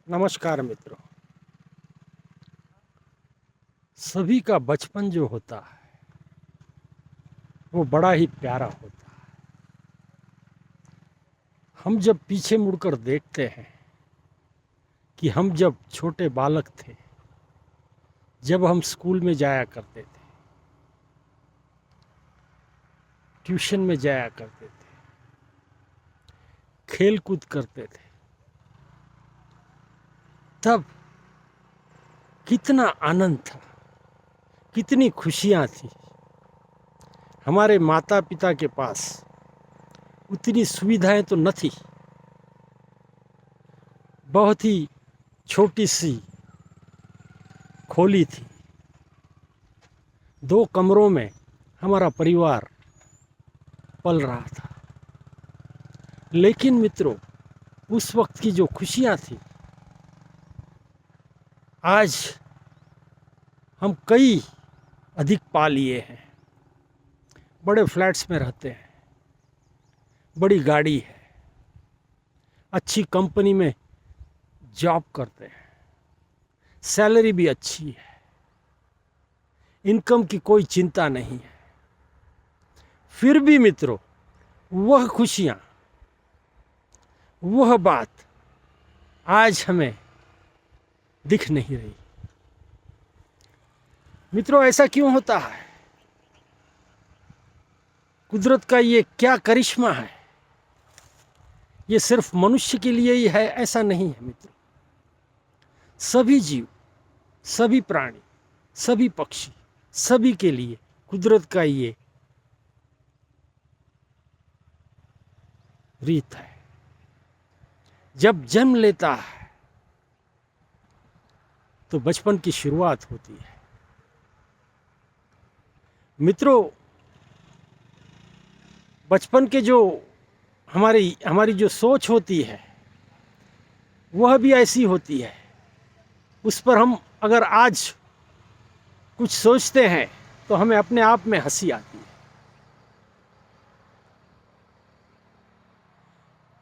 नमस्कार मित्रों। सभी का बचपन जो होता है वो बड़ा ही प्यारा होता है। हम जब पीछे मुड़कर देखते हैं कि हम जब छोटे बालक थे, जब हम स्कूल में जाया करते थे, ट्यूशन में जाया करते थे, खेल कूद करते थे, तब कितना आनंद था, कितनी खुशियाँ थी। हमारे माता पिता के पास उतनी सुविधाएं तो न थी। बहुत ही छोटी सी खोली थी। 2 कमरों में हमारा परिवार पल रहा था। लेकिन मित्रों, उस वक्त की जो खुशियाँ थी, आज हम कई अधिक पा लिए हैं। बड़े फ्लैट्स में रहते हैं, बड़ी गाड़ी है, अच्छी कंपनी में जॉब करते हैं, सैलरी भी अच्छी है, इनकम की कोई चिंता नहीं है। फिर भी मित्रों, वह खुशियाँ, वह बात आज हमें दिख नहीं रही। मित्रों, ऐसा क्यों होता है? कुदरत का ये क्या करिश्मा है? ये सिर्फ मनुष्य के लिए ही है ऐसा नहीं है मित्रों। सभी जीव, सभी प्राणी, सभी पक्षी, सभी के लिए कुदरत का ये रीत है। जब जन्म लेता है तो बचपन की शुरुआत होती है। मित्रों, बचपन के जो हमारी जो सोच होती है वह भी ऐसी होती है। उस पर हम अगर आज कुछ सोचते हैं तो हमें अपने आप में हंसी आती है।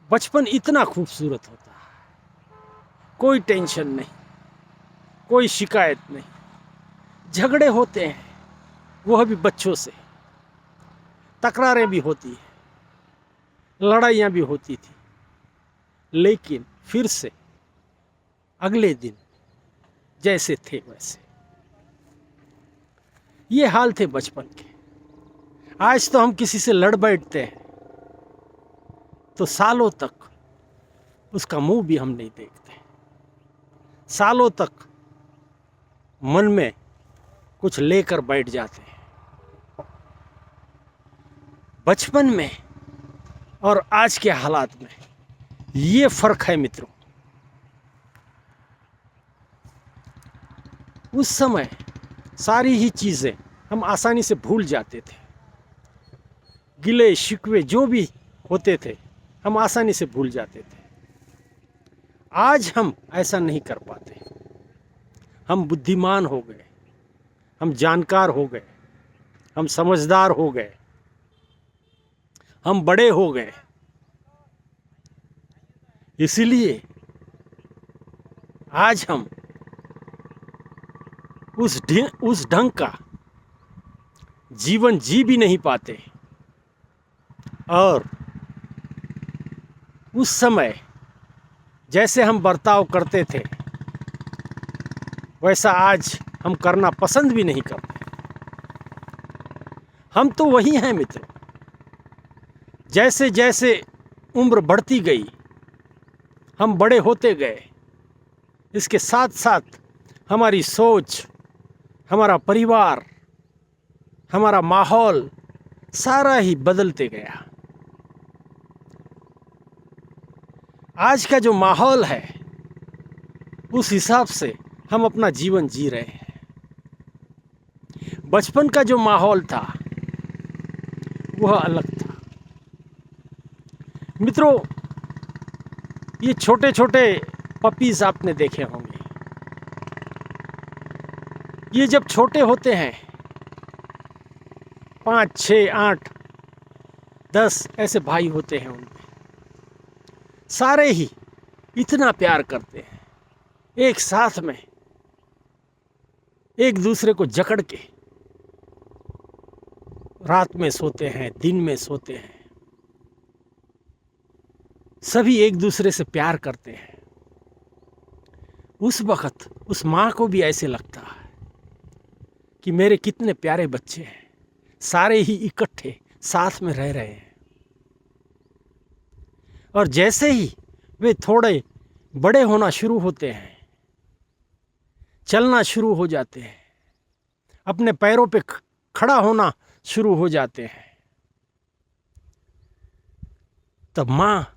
बचपन इतना खूबसूरत होता है, कोई टेंशन नहीं, कोई शिकायत नहीं। झगड़े होते हैं, वह भी बच्चों से, तकरारें भी होती हैं, लड़ाइयाँ भी होती थी। लेकिन फिर से अगले दिन जैसे थे वैसे। ये हाल थे बचपन के। आज तो हम किसी से लड़ बैठते हैं तो सालों तक उसका मुंह भी हम नहीं देखते। सालों तक मन में कुछ लेकर बैठ जाते हैं। बचपन में और आज के हालात में ये फर्क है मित्रों। उस समय सारी ही चीज़ें हम आसानी से भूल जाते थे। गिले शिकवे जो भी होते थे हम आसानी से भूल जाते थे। आज हम ऐसा नहीं कर पाते। हम बुद्धिमान हो गए, हम जानकार हो गए, हम समझदार हो गए, हम बड़े हो गए। इसलिए आज हम उस ढंग का जीवन जी भी नहीं पाते। और उस समय जैसे हम बर्ताव करते थे वैसा आज हम करना पसंद भी नहीं करते। हम तो वही हैं मित्रों। जैसे जैसे उम्र बढ़ती गई, हम बड़े होते गए। इसके साथ साथ हमारी सोच, हमारा परिवार, हमारा माहौल सारा ही बदलते गया। आज का जो माहौल है उस हिसाब से हम अपना जीवन जी रहे हैं। बचपन का जो माहौल था वह अलग था। मित्रों, ये छोटे छोटे पपीज आपने देखे होंगे। ये जब छोटे होते हैं, 5, 6, 8, 10 ऐसे भाई होते हैं उनमें। सारे ही इतना प्यार करते हैं, एक साथ में एक दूसरे को जकड़ के रात में सोते हैं, दिन में सोते हैं, सभी एक दूसरे से प्यार करते हैं। उस वक्त उस माँ को भी ऐसे लगता है कि मेरे कितने प्यारे बच्चे हैं, सारे ही इकट्ठे साथ में रह रहे हैं। और जैसे ही वे थोड़े बड़े होना शुरू होते हैं, चलना शुरू हो जाते हैं, अपने पैरों पे खड़ा होना शुरू हो जाते हैं, तब माँ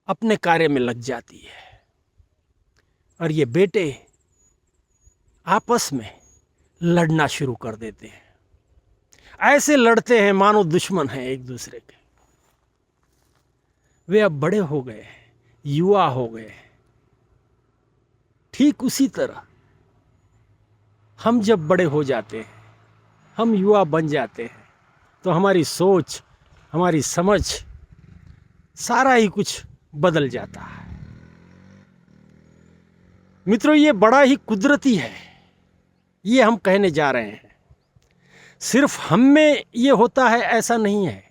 अपने कार्य में लग जाती है और ये बेटे आपस में लड़ना शुरू कर देते हैं। ऐसे लड़ते हैं मानो दुश्मन हैं एक दूसरे के। वे अब बड़े हो गए हैं, युवा हो गए हैं। ठीक उसी तरह हम जब बड़े हो जाते हैं, हम युवा बन जाते हैं, तो हमारी सोच, हमारी समझ, सारा ही कुछ बदल जाता है। मित्रों, ये बड़ा ही कुदरती है, ये हम कहने जा रहे हैं। सिर्फ हम में ये होता है ऐसा नहीं है,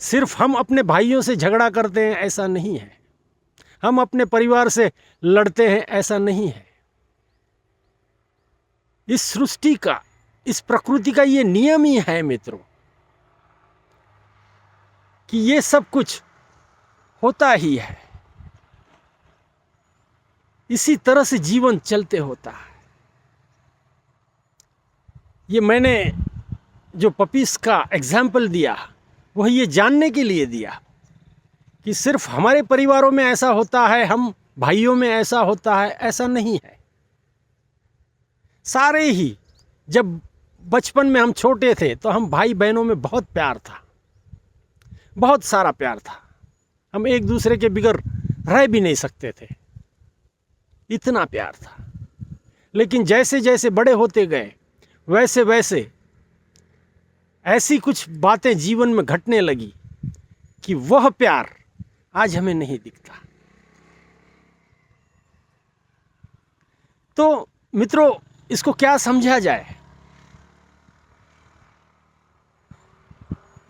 सिर्फ हम अपने भाइयों से झगड़ा करते हैं ऐसा नहीं है, हम अपने परिवार से लड़ते हैं ऐसा नहीं है। इस सृष्टि का, इस प्रकृति का ये नियम ही है मित्रों, कि ये सब कुछ होता ही है। इसी तरह से जीवन चलते होता है। ये मैंने जो पपीस का एग्जाम्पल दिया, वह ये जानने के लिए दिया कि सिर्फ हमारे परिवारों में ऐसा होता है, हम भाइयों में ऐसा होता है, ऐसा नहीं है। सारे ही, जब बचपन में हम छोटे थे तो हम भाई बहनों में बहुत प्यार था, बहुत सारा प्यार था। हम एक दूसरे के बिगर रह भी नहीं सकते थे, इतना प्यार था। लेकिन जैसे जैसे बड़े होते गए, वैसे वैसे ऐसी कुछ बातें जीवन में घटने लगी कि वह प्यार आज हमें नहीं दिखता। तो मित्रों, इसको क्या समझा जाए?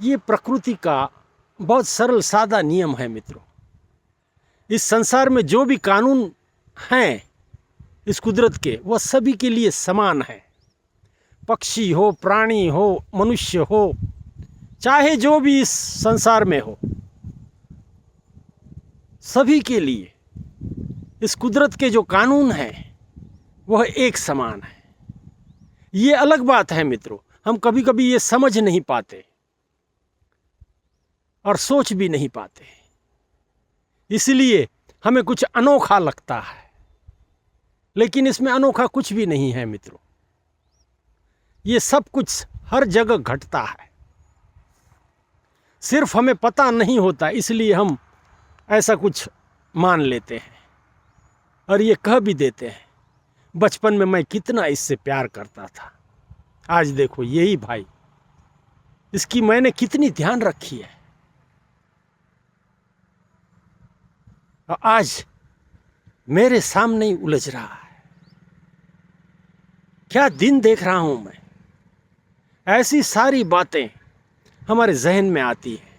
ये प्रकृति का बहुत सरल सादा नियम है मित्रों। इस संसार में जो भी कानून हैं इस कुदरत के, वह सभी के लिए समान है। पक्षी हो, प्राणी हो, मनुष्य हो, चाहे जो भी इस संसार में हो, सभी के लिए इस कुदरत के जो कानून हैं वह एक समान है। ये अलग बात है मित्रों, हम कभी कभी ये समझ नहीं पाते और सोच भी नहीं पाते, इसलिए हमें कुछ अनोखा लगता है। लेकिन इसमें अनोखा कुछ भी नहीं है मित्रों, ये सब कुछ हर जगह घटता है, सिर्फ हमें पता नहीं होता, इसलिए हम ऐसा कुछ मान लेते हैं और ये कह भी देते हैं, बचपन में मैं कितना इससे प्यार करता था, आज देखो यही भाई, इसकी मैंने कितनी ध्यान रखी है, और आज मेरे सामने ही उलझ रहा है। क्या दिन देख रहा हूं मैं। ऐसी सारी बातें हमारे जहन में आती हैं।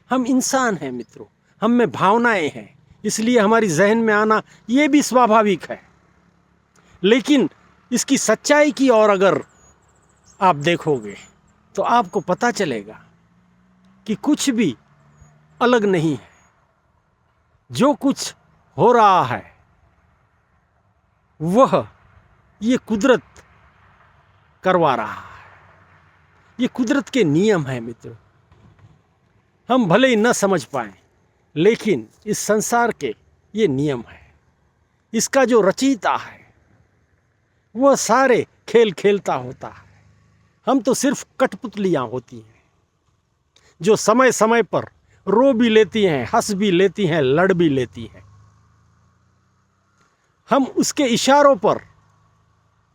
हम इंसान हैं मित्रों, हम में भावनाएं हैं, इसलिए हमारी जहन में आना ये भी स्वाभाविक है। लेकिन इसकी सच्चाई की ओर अगर आप देखोगे तो आपको पता चलेगा कि कुछ भी अलग नहीं है। जो कुछ हो रहा है वह ये कुदरत करवा रहा है, ये कुदरत के नियम है मित्रों। हम भले ही न समझ पाएं, लेकिन इस संसार के ये नियम है। इसका जो रचयिता है वह सारे खेल खेलता होता है, हम तो सिर्फ कठपुतलियां होती हैं जो समय समय पर रो भी लेती हैं, हंस भी लेती हैं, लड़ भी लेती हैं। हम उसके इशारों पर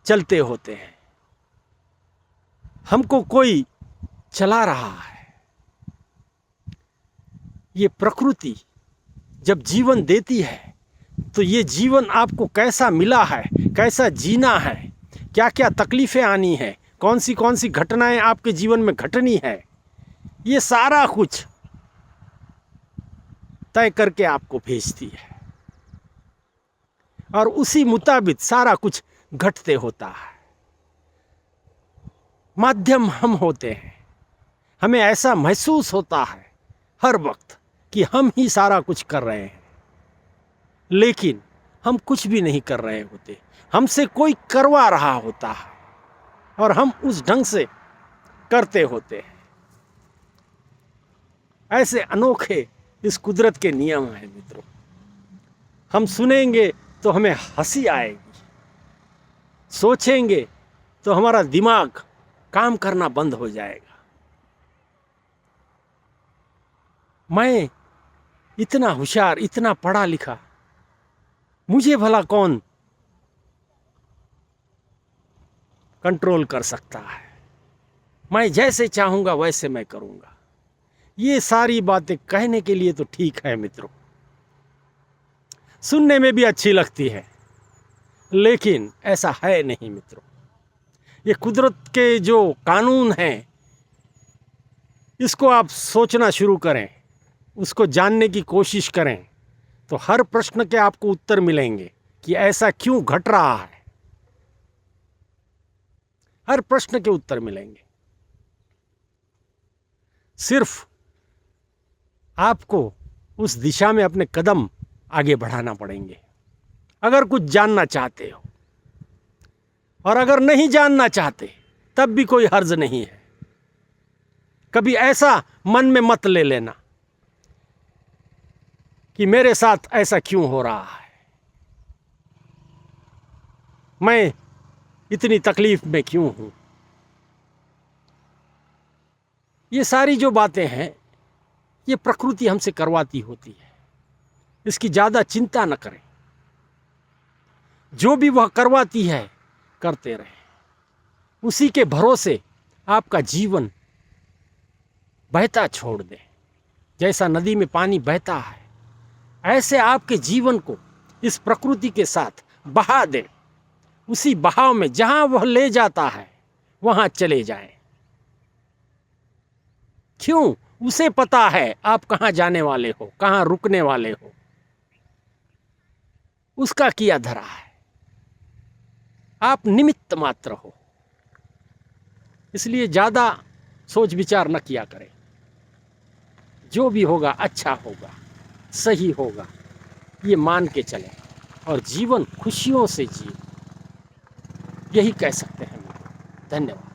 चलते होते हैं, हमको कोई चला रहा है। ये प्रकृति जब जीवन देती है तो ये जीवन आपको कैसा मिला है, कैसा जीना है, क्या क्या तकलीफ़ें आनी है, कौन सी घटनाएं आपके जीवन में घटनी है, ये सारा कुछ तय करके आपको भेजती है और उसी मुताबिक सारा कुछ घटते होता है। माध्यम हम होते हैं। हमें ऐसा महसूस होता है हर वक्त कि हम ही सारा कुछ कर रहे हैं, लेकिन हम कुछ भी नहीं कर रहे होते। हमसे कोई करवा रहा होता है और हम उस ढंग से करते होते हैं। ऐसे अनोखे इस कुदरत के नियम हैं मित्रों। हम सुनेंगे तो हमें हंसी आएगी, सोचेंगे तो हमारा दिमाग काम करना बंद हो जाएगा। मैं इतना होशियार, इतना पढ़ा लिखा, मुझे भला कौन कंट्रोल कर सकता है? मैं जैसे चाहूंगा वैसे मैं करूंगा। ये सारी बातें कहने के लिए तो ठीक है मित्रों, सुनने में भी अच्छी लगती है, लेकिन ऐसा है नहीं मित्रों। ये कुदरत के जो कानून हैं, इसको आप सोचना शुरू करें, उसको जानने की कोशिश करें, तो हर प्रश्न के आपको उत्तर मिलेंगे कि ऐसा क्यों घट रहा है। हर प्रश्न के उत्तर मिलेंगे। सिर्फ आपको उस दिशा में अपने कदम आगे बढ़ाना पड़ेंगे, अगर कुछ जानना चाहते हो। और अगर नहीं जानना चाहते तब भी कोई हर्ज नहीं है। कभी ऐसा मन में मत ले लेना कि मेरे साथ ऐसा क्यों हो रहा है, मैं इतनी तकलीफ में क्यों हूं। ये सारी जो बातें हैं, ये प्रकृति हमसे करवाती होती है। इसकी ज़्यादा चिंता न करें। जो भी वह करवाती है करते रहें। उसी के भरोसे आपका जीवन बहता छोड़ दें। जैसा नदी में पानी बहता है, ऐसे आपके जीवन को इस प्रकृति के साथ बहा दें। उसी बहाव में जहां वह ले जाता है वहां चले जाएं। क्यों? उसे पता है आप कहां जाने वाले हो, कहां रुकने वाले हो। उसका किया धरा है, आप निमित्त मात्र हो। इसलिए ज़्यादा सोच विचार न किया करें। जो भी होगा अच्छा होगा, सही होगा, ये मान के चलें और जीवन खुशियों से जिए, यही कह सकते हैं। धन्यवाद।